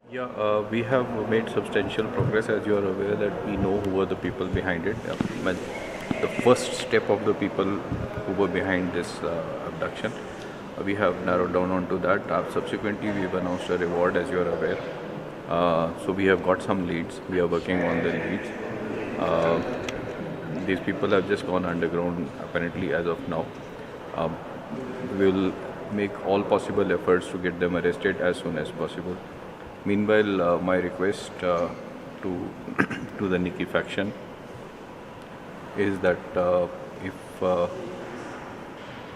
Yeah, we have made substantial progress. As you are aware that we know who are the people behind it. But the first step of the people who were behind this abduction, we have narrowed down onto that. Subsequently, we have announced a reward, as you are aware. So we have got some leads. We are working on the leads. Uh, these people have just gone underground, apparently, as of now. We will make all possible efforts to get them arrested as soon as possible. Meanwhile, my request to to the Nikki faction is that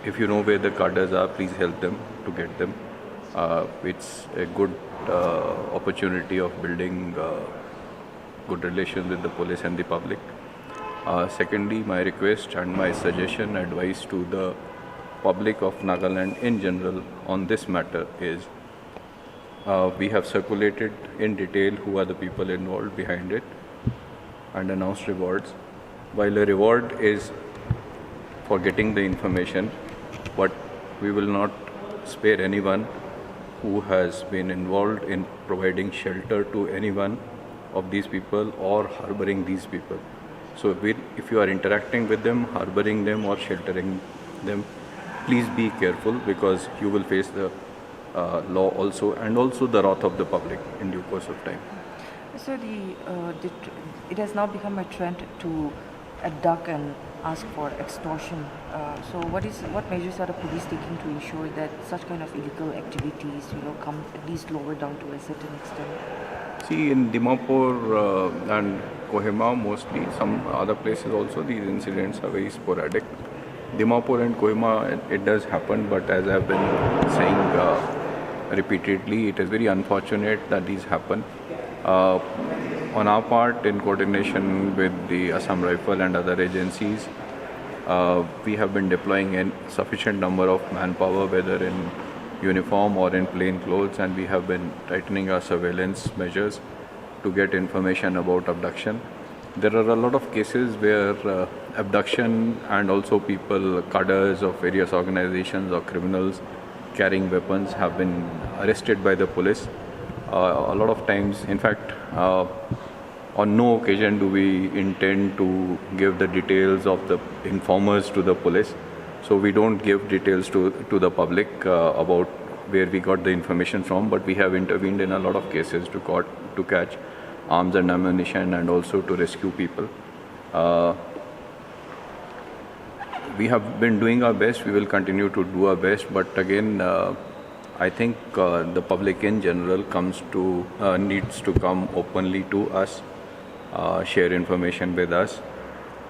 if you know where the cadres are, please help them to get them. It's a good opportunity of building good relations with the police and the public. Secondly, my request and my suggestion, advice to the public of Nagaland in general on this matter is we have circulated in detail who are the people involved behind it and announced rewards. While a reward is for getting the information, but we will not spare anyone who has been involved in providing shelter to anyone of these people or harboring these people. So if you are interacting with them, harboring them or sheltering them, please be careful because you will face the law also and also the wrath of the public in due course of time. So it has now become a trend to abduct and ask for extortion. So what measures are the police taking to ensure that such kind of illegal activities, come at least lower down to a certain extent? See, in Diphupar and Kohima, mostly some other places also, these incidents are very sporadic. Diphupar and Kohima, it does happen, but as I've been saying repeatedly, it is very unfortunate that these happen. On our part, in coordination with the Assam Rifle and other agencies, we have been deploying a sufficient number of manpower, whether in uniform or in plain clothes, and we have been tightening our surveillance measures to get information about abduction. There are a lot of cases where abduction and also people, cadres of various organizations or criminals carrying weapons have been arrested by the police. A lot of times, in fact, on no occasion do we intend to give the details of the informers to the police. So we don't give details to the public about where we got the information from, but we have intervened in a lot of cases to catch arms and ammunition and also to rescue people. We have been doing our best. We will continue to do our best. But again, I think the public in general needs to come openly to us, share information with us.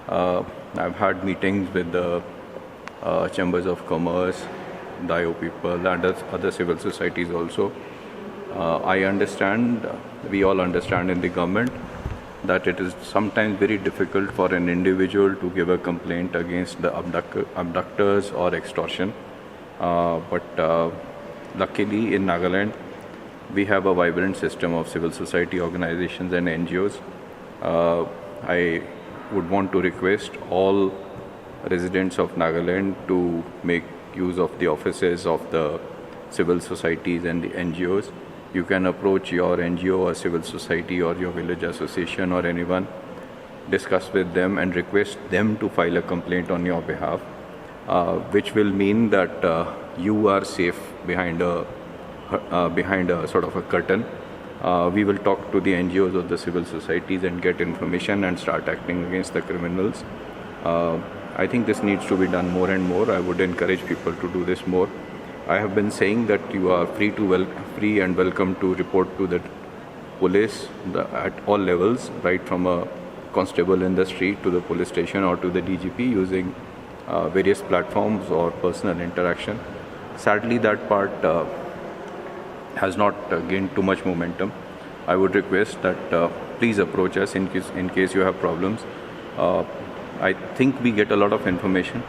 I've had meetings with the chambers of commerce, DIO people, and other civil societies also. I understand, we all understand in the government that it is sometimes very difficult for an individual to give a complaint against the abductors or extortion. But luckily in Nagaland, we have a vibrant system of civil society organizations and NGOs. I would want to request all residents of Nagaland to make use of the offices of the civil societies and the NGOs. You can approach your NGO or civil society or your village association or anyone, discuss with them and request them to file a complaint on your behalf, which will mean that you are safe behind a sort of a curtain. We will talk to the NGOs or the civil societies and get information and start acting against the criminals. I think this needs to be done more and more. I would encourage people to do this more. I have been saying that you are free and welcome to report to the police at all levels, right from a constable in the street to the police station or to the DGP using various platforms or personal interaction. Sadly, that part has not gained too much momentum. I would request that please approach us in case you have problems. I think we get a lot of information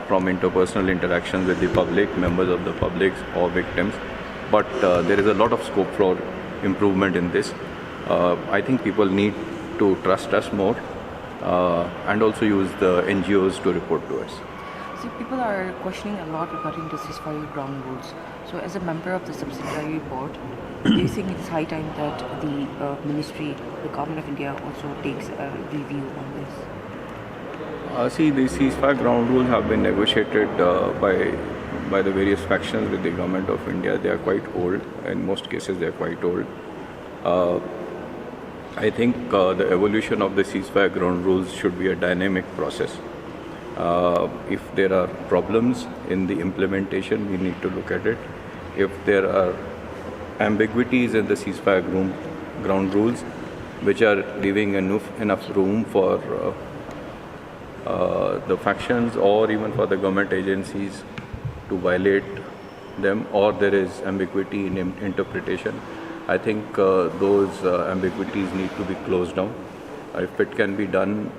from interpersonal interactions with the public, members of the public or victims, but there is a lot of scope for improvement in this. I think people need to trust us more and also use the NGOs to report to us. See, people are questioning a lot regarding the ceasefire ground rules. So, as a member of the subsidiary board, do you think it's high time that the ministry, the government of India, also takes a review on this? See, the ceasefire ground rules have been negotiated by the various factions with the government of India. They are quite old. In most cases, they are quite old. I think the evolution of the ceasefire ground rules should be a dynamic process. If there are problems in the implementation, we need to look at it. If there are ambiguities in the ceasefire ground rules, which are leaving enough room for the factions or even for the government agencies to violate them, or there is ambiguity in interpretation, I think those ambiguities need to be closed down. If it can be done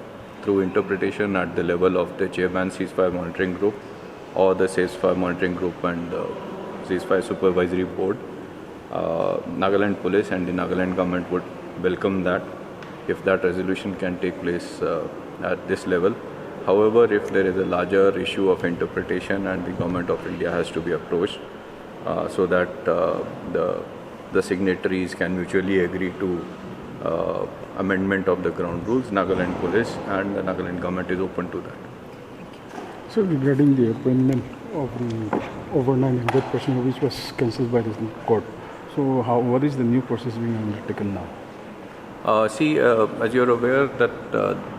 through interpretation at the level of the chairman ceasefire monitoring group or the ceasefire monitoring group and the ceasefire supervisory board, Nagaland police and the Nagaland government would welcome that if that resolution can take place at this level. However, if there is a larger issue of interpretation and the government of India has to be approached so that the signatories can mutually agree to amendment of the ground rules, Nagaland police and the Nagaland government is open to that. So regarding the appointment of the over 900 personnel which was cancelled by the court, so what is the new process being undertaken now? As you're aware that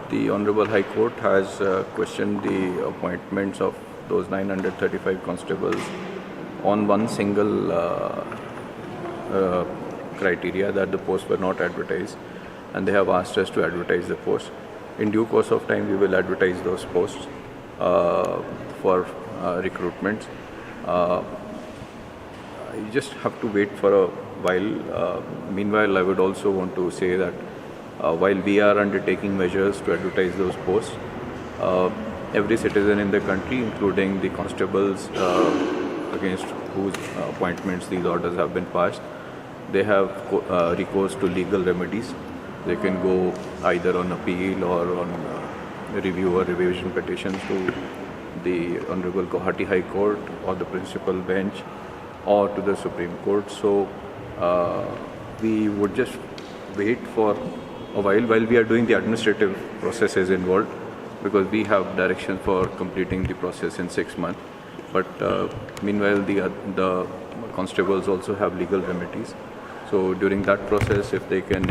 the Honorable High Court has questioned the appointments of those 935 constables on one single criteria, that the posts were not advertised, and they have asked us to advertise the posts. In due course of time, we will advertise those posts for recruitments. You just have to wait for a while. Meanwhile, I would also want to say that while we are undertaking measures to advertise those posts, every citizen in the country, including the constables against whose appointments these orders have been passed, they have recourse to legal remedies. They can go either on appeal or on review or revision petitions to the Honorable Guwahati High Court or the Principal Bench or to the Supreme Court. So we would just wait for a while we are doing the administrative processes involved, because we have directions for completing the process in 6 months. But meanwhile, the constables also have legal remedies. So during that process, if they can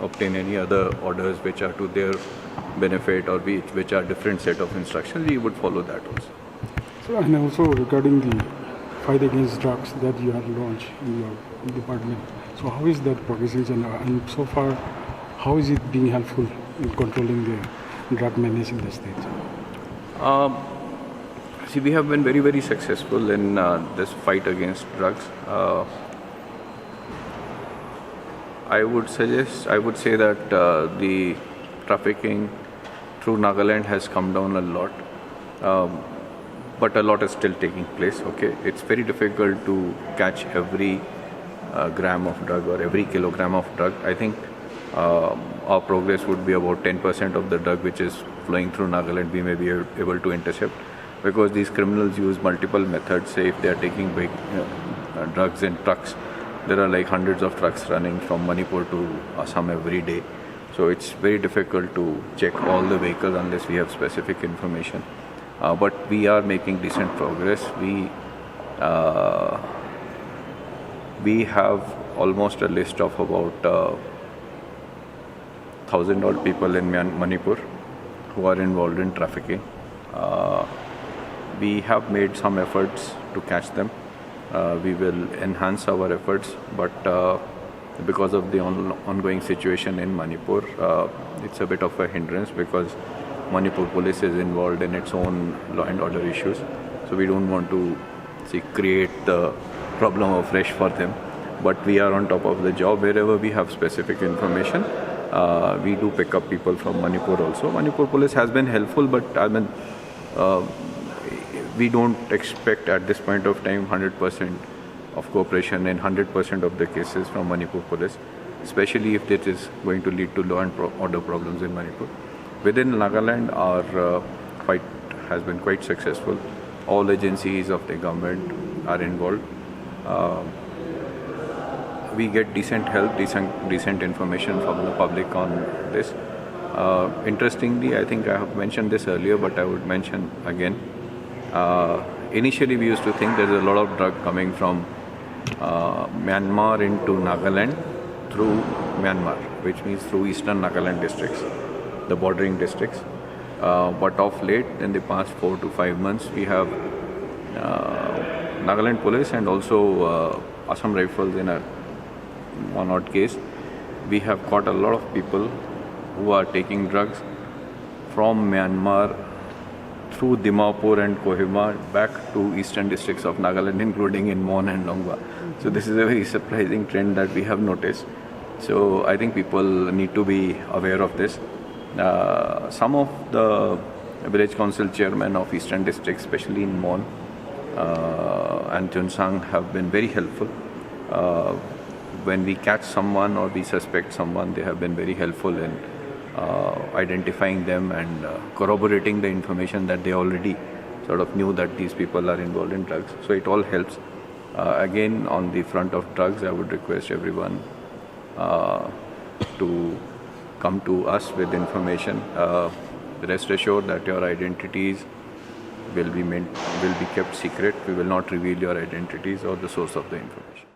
obtain any other orders which are to their benefit or which are different set of instructions, we would follow that also. So, and also regarding the fight against drugs that you have launched in your department, so how is that progressing, and so far how is it being helpful in controlling the drug menace in the state? See, we have been very, very successful in this fight against drugs. I would say that the trafficking through Nagaland has come down a lot, but a lot is still taking place. Okay, it's very difficult to catch every gram of drug or every kilogram of drug. I think our progress would be about 10% of the drug which is flowing through Nagaland we may be able to intercept, because these criminals use multiple methods. Say if they are taking big drugs in trucks, there are like hundreds of trucks running from Manipur to Assam every day. So it's very difficult to check all the vehicles unless we have specific information. But we are making decent progress. We have almost a list of about 1,000 odd people in Manipur who are involved in trafficking. We have made some efforts to catch them. We will enhance our efforts, but because of the ongoing situation in Manipur, it's a bit of a hindrance, because Manipur police is involved in its own law and order issues. So we don't want to create the problem afresh for them. But we are on top of the job. Wherever we have specific information, we do pick up people from Manipur also. Manipur police has been helpful, but we don't expect at this point of time 100% of cooperation in 100% of the cases from Manipur police, especially if it is going to lead to law and order problems in Manipur. Within Nagaland, our fight has been quite successful. All agencies of the government, are involved. We get decent help, decent information from the public on this. Interestingly, I think I have mentioned this earlier, but I would mention again. Initially, we used to think there's a lot of drug coming from Myanmar into Nagaland through Myanmar, which means through eastern Nagaland districts, the bordering districts. But of late, in the past 4 to 5 months, we have Nagaland police and also Assam Rifles in a one odd case. We have caught a lot of people who are taking drugs from Myanmar through Diphupar and Kohima back to eastern districts of Nagaland, including in Mon and Longwa. So this is a very surprising trend that we have noticed. So I think people need to be aware of this. Some of the village council chairmen of eastern districts, especially in Mon and Tunsang, have been very helpful. When we catch someone or we suspect someone, they have been very helpful in identifying them and corroborating the information that they already sort of knew that these people are involved in drugs. So it all helps. Again, on the front of drugs, I would request everyone to come to us with information. Rest assured that your identities will be kept secret. We will not reveal your identities or the source of the information.